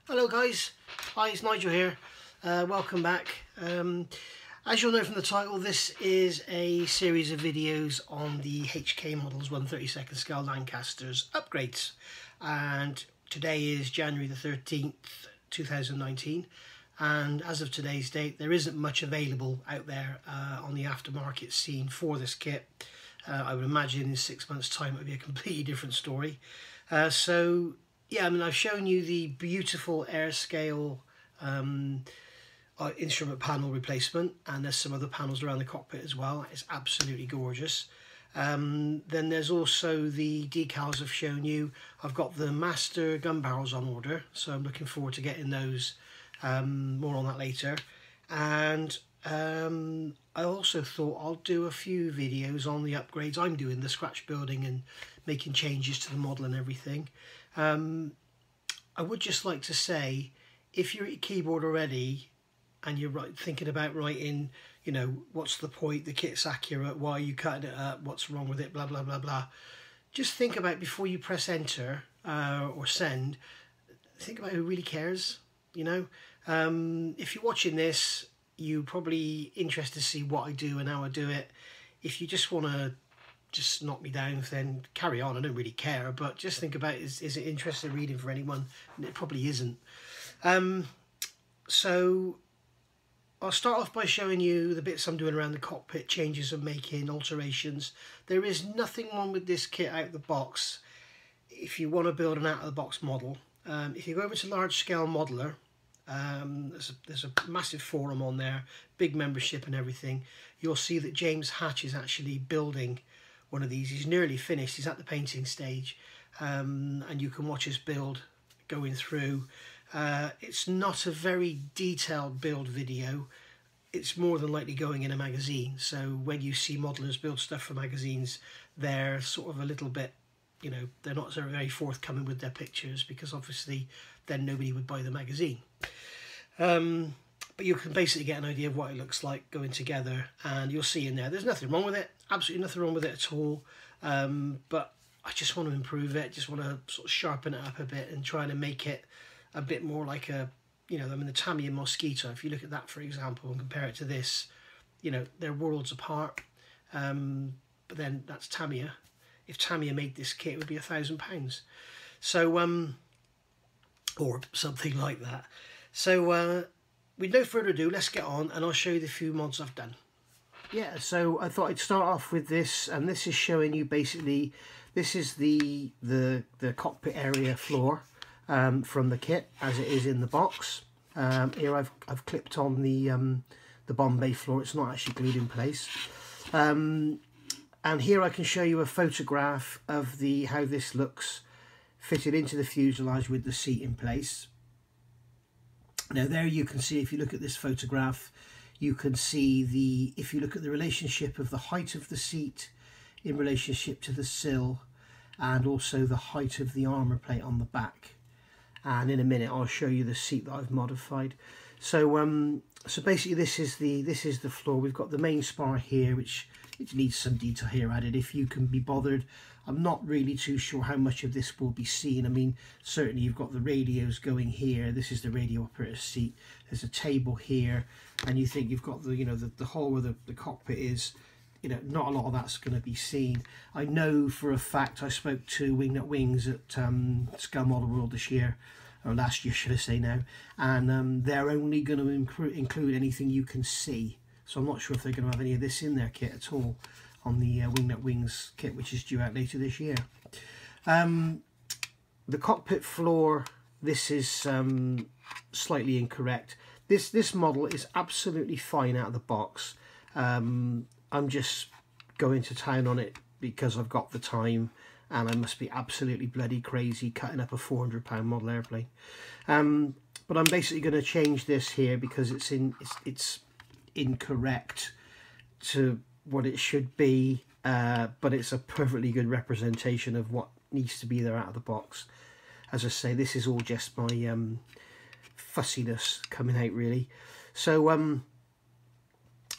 Hello guys, hi, it's Nigel here. Welcome back. As you'll know from the title, this is a series of videos on the HK models 1/32 scale Lancasters upgrades, and today is January the 13th 2019, and as of today's date there isn't much available out there on the aftermarket scene for this kit. I would imagine in 6 months time it would be a completely different story. So yeah, I mean, I've shown you the beautiful AirScale instrument panel replacement, and there's some other panels around the cockpit as well. It's absolutely gorgeous. Then there's also the decals I've shown you. I've got the master gun barrels on order, so I'm looking forward to getting those. More on that later. And I also thought I'll do a few videos on the upgrades I'm doing, the scratch building and making changes to the model and everything. I would just like to say, if you're at your keyboard already and you're thinking about writing, you know, what's the point, the kit's accurate, why are you cutting it up, what's wrong with it, blah blah blah blah, just think about, before you press enter or send, think about who really cares, you know. If you're watching this, you're probably interested to see what I do and how I do it. If you just want to just knock me down, then carry on, I don't really care, but just think about, is it interesting reading for anyone? And it probably isn't. So I'll start off by showing you the bits I'm doing around the cockpit, changes I'm making, alterations. There is nothing wrong with this kit out of the box if you want to build an out of the box model. If you go over to Large Scale Modeler, there's a massive forum on there, big membership and everything. You'll see that James Hatch is actually building one of these. He's nearly finished, he's at the painting stage, and you can watch his build going through. It's not a very detailed build video, it's more than likely going in a magazine, so when you see modelers build stuff for magazines, they're sort of a little bit, you know, they're not very forthcoming with their pictures, because obviously then nobody would buy the magazine. But you can basically get an idea of what it looks like going together, and you'll see in there's nothing wrong with it, absolutely nothing wrong with it at all. But I just want to improve it, just want to sort of sharpen it up a bit and try to make it a bit more like a, you know, I mean, the Tamiya Mosquito, if you look at that for example and compare it to this, you know, they're worlds apart. But then that's Tamiya. If Tamiya made this kit, it would be £1,000. So or something like that. So with no further ado, let's get on and I'll show you the few mods I've done. Yeah, so I thought I'd start off with this, and this is showing you basically, this is the cockpit area floor from the kit as it is in the box. Here I've clipped on the Bombay floor, it's not actually glued in place. And here I can show you a photograph of how this looks fitted into the fuselage with the seat in place. Now there you can see, if you look at this photograph, you can see if you look at the relationship of the height of the seat in relationship to the sill, and also the height of the armour plate on the back. And in a minute I'll show you the seat that I've modified. So so basically this is the floor. We've got the main spar here, which it needs some detail here added if you can be bothered. I'm not really too sure how much of this will be seen. I mean, certainly you've got the radios going here. This is the radio operator's seat. There's a table here, and you think you've got the, you know, the hole where the cockpit is. You know, not a lot of that's going to be seen. I know for a fact, I spoke to Wingnut Wings at Scale Model World this year, or last year should I say now, and they're only going to include anything you can see. So I'm not sure if they're going to have any of this in their kit at all on the Wingnut Wings kit, which is due out later this year. The cockpit floor, this is slightly incorrect. This model is absolutely fine out of the box. I'm just going to town on it because I've got the time, and I must be absolutely bloody crazy cutting up a £400 model airplane. But I'm basically going to change this here because it's incorrect to what it should be, but it's a perfectly good representation of what needs to be there out of the box. As I say, this is all just my fussiness coming out really. So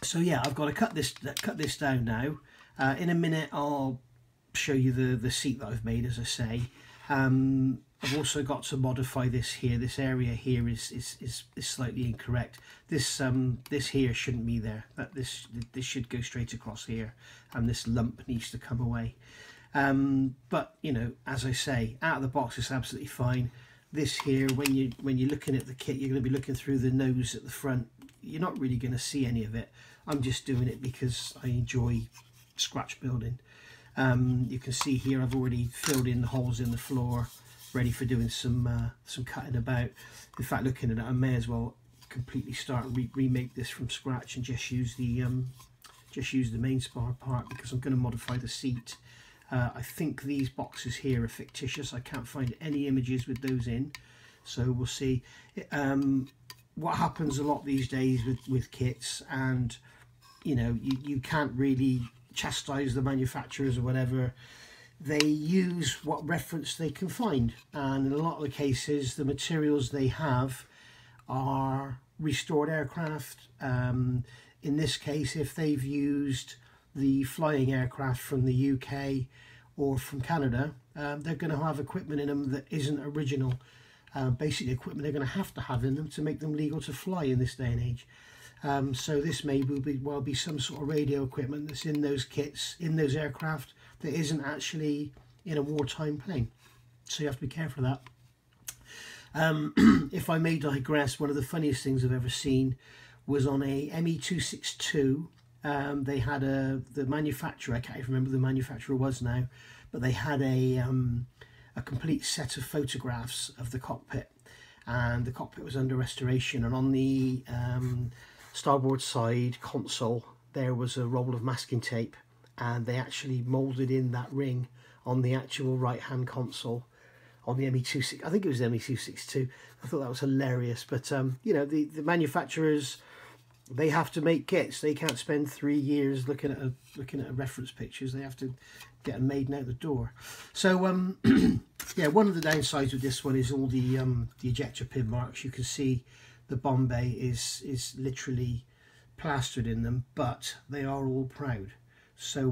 so yeah, I've got to cut this down now. In a minute I'll show you the seat that I've made, as I say. I've also got to modify this here. This area here is slightly incorrect. This this here shouldn't be there. This should go straight across here, and this lump needs to come away. But you know, as I say, out of the box it's absolutely fine. This here, when you're looking at the kit, you're going to be looking through the nose at the front. You're not really going to see any of it. I'm just doing it because I enjoy scratch building. You can see here I've already filled in the holes in the floor, ready for doing some cutting about. In fact, looking at it, I may as well completely start remake this from scratch and just use the main spar part, because I'm going to modify the seat. I think these boxes here are fictitious. I can't find any images with those in, so we'll see. What happens a lot these days with kits, and you know, you can't really chastise the manufacturers or whatever. They use what reference they can find, and in a lot of the cases the materials they have are restored aircraft. In this case, if they've used the flying aircraft from the UK or from Canada, they're going to have equipment in them that isn't original. Basically equipment they're going to have in them to make them legal to fly in this day and age. So this may well be some sort of radio equipment that's in those kits, in those aircraft, that isn't actually in a wartime plane. So you have to be careful of that. If I may digress, one of the funniest things I've ever seen was on a ME262. They had the manufacturer, I can't even remember who the manufacturer was now, but they had a complete set of photographs of the cockpit, and the cockpit was under restoration, and on the starboard side console there was a roll of masking tape, and they actually moulded in that ring on the actual right hand console on the ME26. I think it was the ME262. I thought that was hilarious. But you know, the manufacturers, they have to make kits. They can't spend 3 years looking at reference pictures. They have to get them made and out the door. So yeah, one of the downsides with this one is all the ejector pin marks. You can see the Bombay is literally plastered in them, but they are all proud. So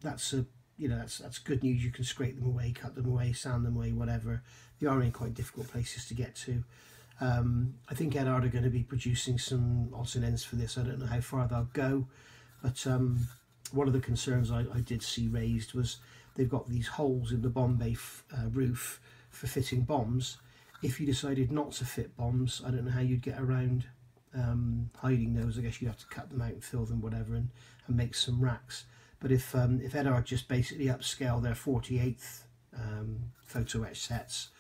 that's that's good news. You can scrape them away, cut them away, sand them away, whatever. They are in quite difficult places to get to. I think Edard are going to be producing some odds and ends for this. I don't know how far they'll go, but one of the concerns I did see raised was they've got these holes in the Bombay roof for fitting bombs. If you decided not to fit bombs, I don't know how you'd get around hiding those. I guess you'd have to cut them out and fill them, whatever, and make some racks. But if Edard just basically upscale their 48th photo etch sets,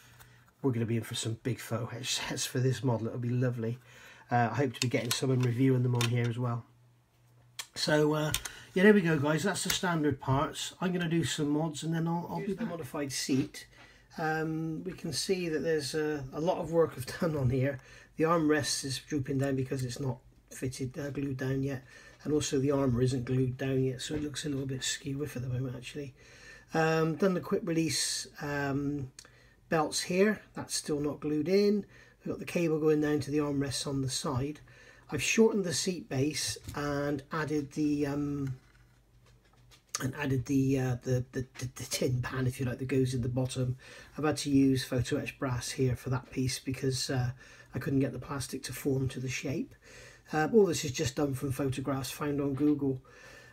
we're going to be in for some big photo etch sets for this model. It'll be lovely. I hope to be getting some and reviewing them on here as well. So yeah, there we go, guys. That's the standard parts. I'm going to do some mods, and then I'll do the modified seat. We can see that there's a lot of work I've done on here. The armrest is drooping down because it's not fitted, glued down yet, and also the armour isn't glued down yet, so it looks a little bit skew-whiff at the moment actually. Done the quick release belts here. That's still not glued in. We've got the cable going down to the armrests on the side. I've shortened the seat base and added the tin pan, if you like, that goes in the bottom. I've had to use photo etched brass here for that piece because I couldn't get the plastic to form to the shape. All this is just done from photographs found on Google.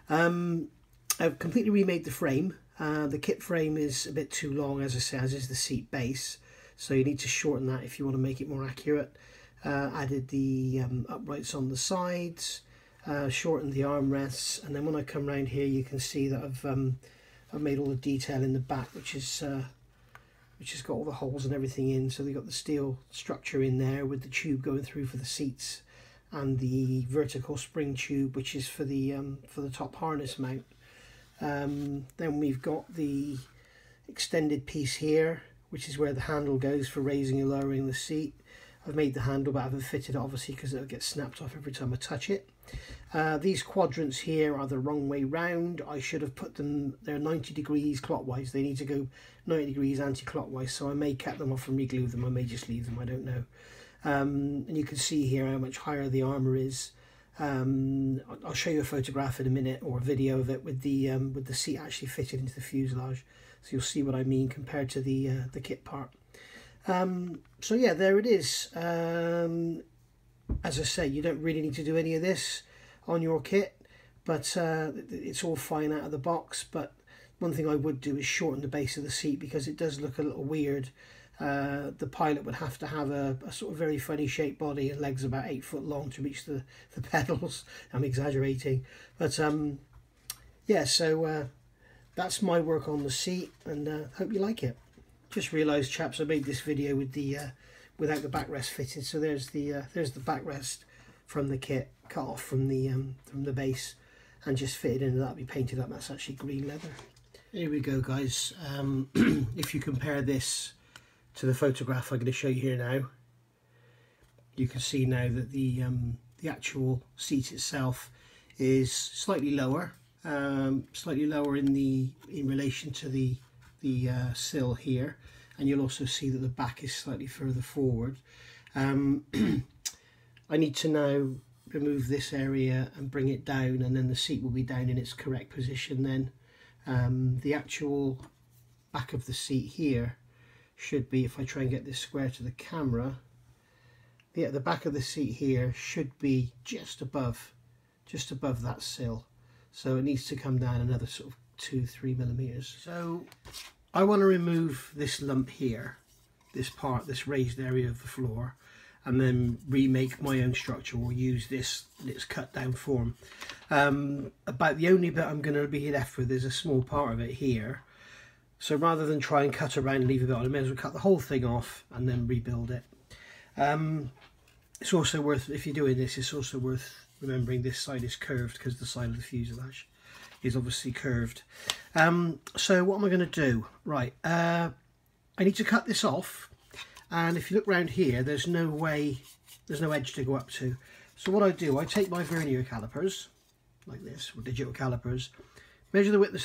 I've completely remade the frame. The kit frame is a bit too long, as I say, as is the seat base, so you need to shorten that if you want to make it more accurate. Added the uprights on the sides, shortened the armrests, and then when I come around here you can see that I've made all the detail in the back, which has got all the holes and everything in. So they've got the steel structure in there with the tube going through for the seats, and the vertical spring tube, which is for the top harness mount. Then we've got the extended piece here, which is where the handle goes for raising and lowering the seat. I've made the handle, but I haven't fitted it obviously because it'll get snapped off every time I touch it. These quadrants here are the wrong way round. I should have put them, they're 90 degrees clockwise. They need to go 90 degrees anti-clockwise, so I may cut them off and re-glue them. I may just leave them, I don't know. And you can see here how much higher the armour is. I'll show you a photograph in a minute, or a video of it with the seat actually fitted into the fuselage, so you'll see what I mean compared to the kit part. So yeah, there it is. As I say, you don't really need to do any of this on your kit, but it's all fine out of the box. But one thing I would do is shorten the base of the seat, because it does look a little weird. The pilot would have to have a sort of very funny shaped body and legs about 8 foot long to reach the pedals. I'm exaggerating, but yeah, so that's my work on the seat, and hope you like it. Just realised, chaps, I made this video with the without the backrest fitted, so there's the backrest from the kit, cut off from the base and just fitted in, and that'll be painted up. That's actually green leather. Here we go, guys. If you compare this to the photograph I'm going to show you here now, you can see now that the actual seat itself is slightly lower in relation to the sill here, and you'll also see that the back is slightly further forward. I need to now remove this area and bring it down, and then the seat will be down in its correct position then. The actual back of the seat here should be, if I try and get this square to the camera, yeah, the back of the seat here should be just above that sill, so it needs to come down another sort of 2-3 millimeters. So I want to remove this lump here, this raised area of the floor, and then remake my own structure, or use this in its cut down form. About the only bit I'm going to be left with is a small part of it here. So rather than try and cut around and leave a bit on, I may as well cut the whole thing off and then rebuild it. It's also worth, if you're doing this, it's also worth remembering this side is curved, because the side of the fuselage is obviously curved. So what am I going to do? Right, I need to cut this off, and if you look around here, there's no edge to go up to. So what I do, I take my vernier calipers like this, or digital calipers, measure the width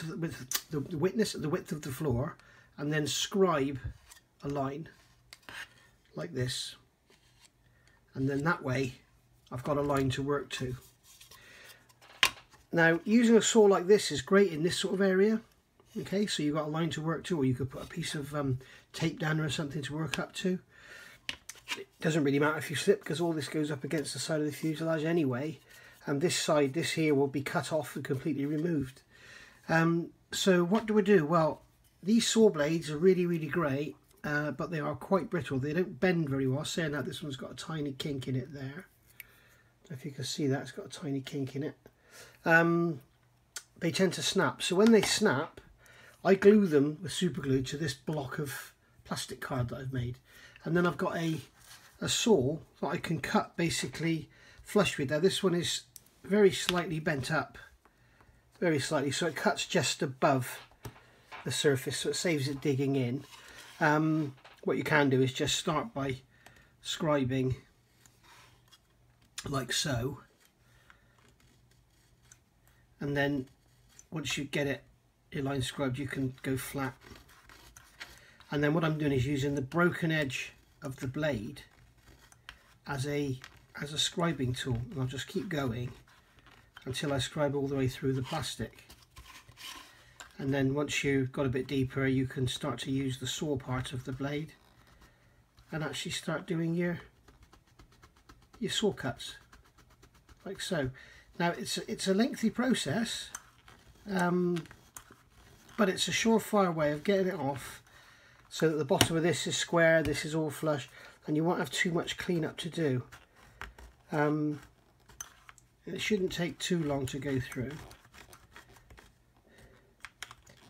of the floor, and then scribe a line like this, and then that way I've got a line to work to. Now, using a saw like this is great in this sort of area. Okay, so you've got a line to work to, or you could put a piece of tape down or something to work up to. It doesn't really matter if you slip, because all this goes up against the side of the fuselage anyway, and this side, this here, will be cut off and completely removed. So what do we do? Well, these saw blades are really, really great, but they are quite brittle. They don't bend very well. Saying that, this one's got a tiny kink in it there. If you can see that, it's got a tiny kink in it. They tend to snap. So when they snap, I glue them with super glue to this block of plastic card that I've made. And then I've got a saw that I can cut basically flush with. Now this one is very slightly bent up, very slightly, so it cuts just above the surface, so it saves it digging in. What you can do is just start by scribing like so, and then once you get it your line scribed, you can go flat. And then what I'm doing is using the broken edge of the blade as a scribing tool, and I'll just keep going until I scribe all the way through the plastic. And then once you've got a bit deeper, you can start to use the saw part of the blade and actually start doing your saw cuts like so. Now it's a lengthy process, but it's a surefire way of getting it off, so that the bottom of this is square, this is all flush, and you won't have too much cleanup to do. It shouldn't take too long to go through.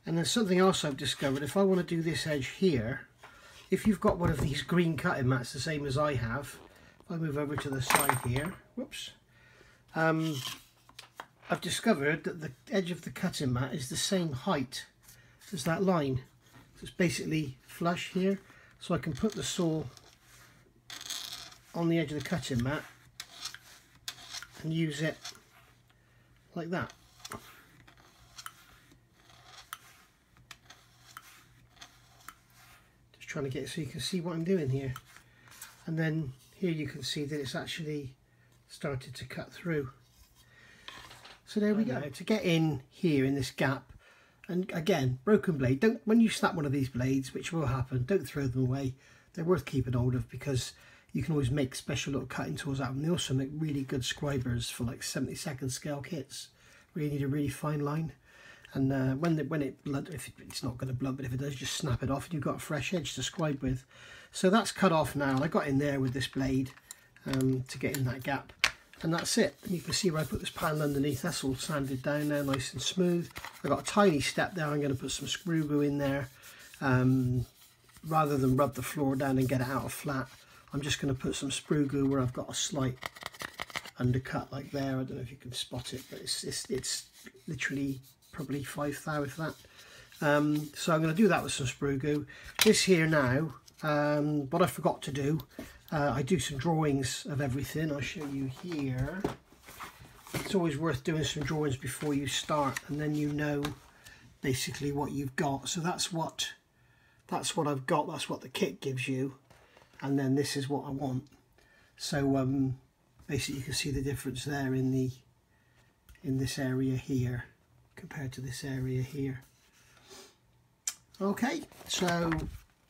And there's something else I've discovered. If I want to do this edge here, if you've got one of these green cutting mats, the same as I have, if I move over to the side here, whoops, I've discovered that the edge of the cutting mat is the same height as that line. So it's basically flush here, so I can put the saw on the edge of the cutting mat and use it like that. Just trying to get it so you can see what I'm doing here. And then here you can see that it's actually started to cut through. So there we go. To get in here in this gap, and again, broken blade, don't, when you snap one of these blades, which will happen, don't throw them away. they're worth keeping hold of, because you can always make special little cutting tools out of them. They also make really good scribers for like 72nd scale kits. Really need a really fine line. And when it blunt, if it's not going to blunt, but if it does, just snap it off and you've got a fresh edge to scribe with. So that's cut off now. I got in there with this blade to get in that gap, and that's it. And you can see where I put this panel underneath, that's all sanded down now, nice and smooth. I've got a tiny step there. I'm going to put some screw glue in there. Rather than rub the floor down and get it out of flat, I'm just going to put some sprue glue where I've got a slight undercut like there. I don't know if you can spot it, but it's literally probably 5 thou if that. So I'm going to do that with some sprue glue. This here now, what I forgot to do, I do some drawings of everything. I'll show you here. It's always worth doing some drawings before you start, and then you know basically what you've got. So that's what I've got, that's what the kit gives you, and then this is what I want. So basically you can see the difference there in this area here compared to this area here. Okay, so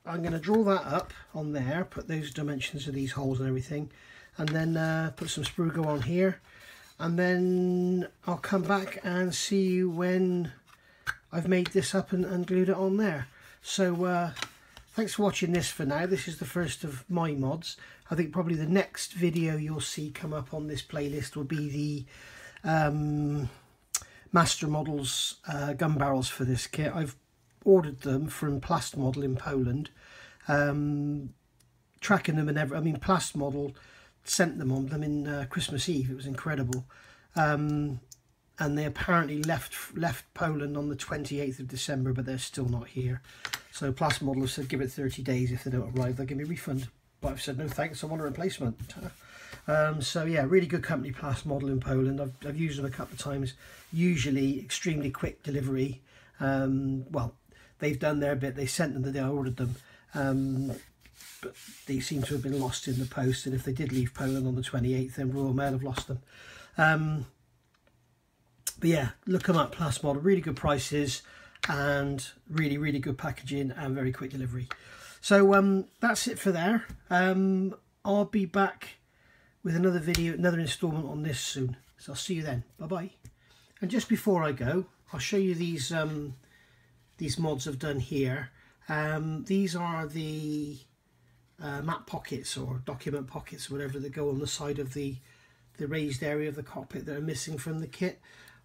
I'm going to draw that up on there, put those dimensions of these holes and everything, and then put some sprue glue on here, and then I'll come back and see you when I've made this up and glued it on there. So thanks for watching this for now. This is the first of my mods. I think probably the next video you'll see come up on this playlist will be the Master Models gun barrels for this kit. I've ordered them from Plastmodel in Poland, tracking them and everything. I mean, Plastmodel sent them on them in Christmas Eve. It was incredible. And they apparently left Poland on the 28th of December, but they're still not here. So Plastmodel have said give it 30 days. If they don't arrive, they'll give me a refund. But I've said no thanks, I want a replacement. So yeah, really good company, Plastmodel in Poland. I've used them a couple of times. Usually extremely quick delivery. Well, they've done their bit. They sent them the day I ordered them. But they seem to have been lost in the post, and if they did leave Poland on the 28th, then Royal Mail have lost them. But yeah, look them up, Plastmodel, really good prices and really, really good packaging and very quick delivery. So that's it for there. I'll be back with another video, another installment on this soon. So I'll see you then. Bye-bye. And just before I go, I'll show you these mods I've done here. These are the map pockets or document pockets, whatever, that go on the side of the raised area of the cockpit that are missing from the kit.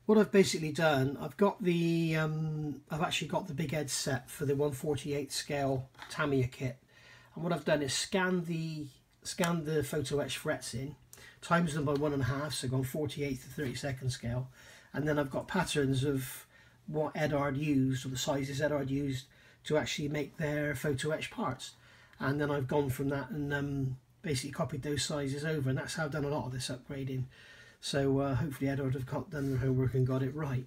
What I've basically done, I've got the I've actually got the big edge set for the 1/48 scale Tamiya kit, and what I've done is scanned the photo etch frets in, times them by 1.5, so gone 48 to 32nd scale, and then I've got patterns of what Edard used, or the sizes Edard used to actually make their photo etch parts, and then I've gone from that and basically copied those sizes over, and that's how I've done a lot of this upgrading. So hopefully Edward have done their homework and got it right.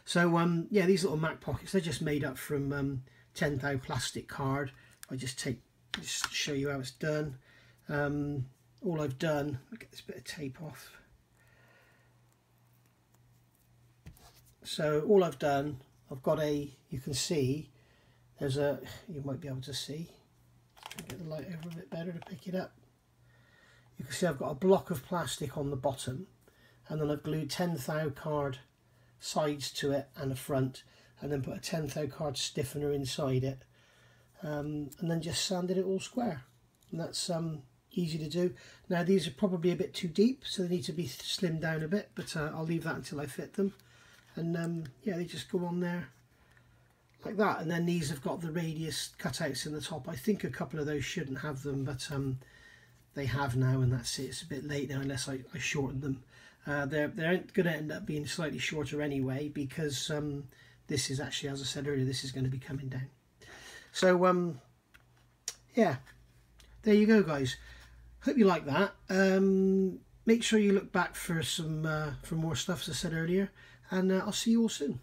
So yeah, these little Mac pockets, they're just made up from 10 thou plastic card. I just show you how it's done. All I've done, I'll get this bit of tape off. So all I've done, I've got you can see, there's you might be able to see, try to get the light over a bit better to pick it up. You can see I've got a block of plastic on the bottom, and then I've glued 10 thou card sides to it and a front, and then put a 10 thou card stiffener inside it, and then just sanded it all square. And that's easy to do. Now these are probably a bit too deep, so they need to be slimmed down a bit, but I'll leave that until I fit them. And yeah, they just go on there like that. And then these have got the radius cutouts in the top. I think a couple of those shouldn't have them, but they have now, and that's it. It's a bit late now unless I shorten them. They're going to end up being slightly shorter anyway, because this is actually, as I said earlier, this is going to be coming down. So yeah, there you go, guys. Hope you like that. Make sure you look back for some for more stuff, as I said earlier, and I'll see you all soon.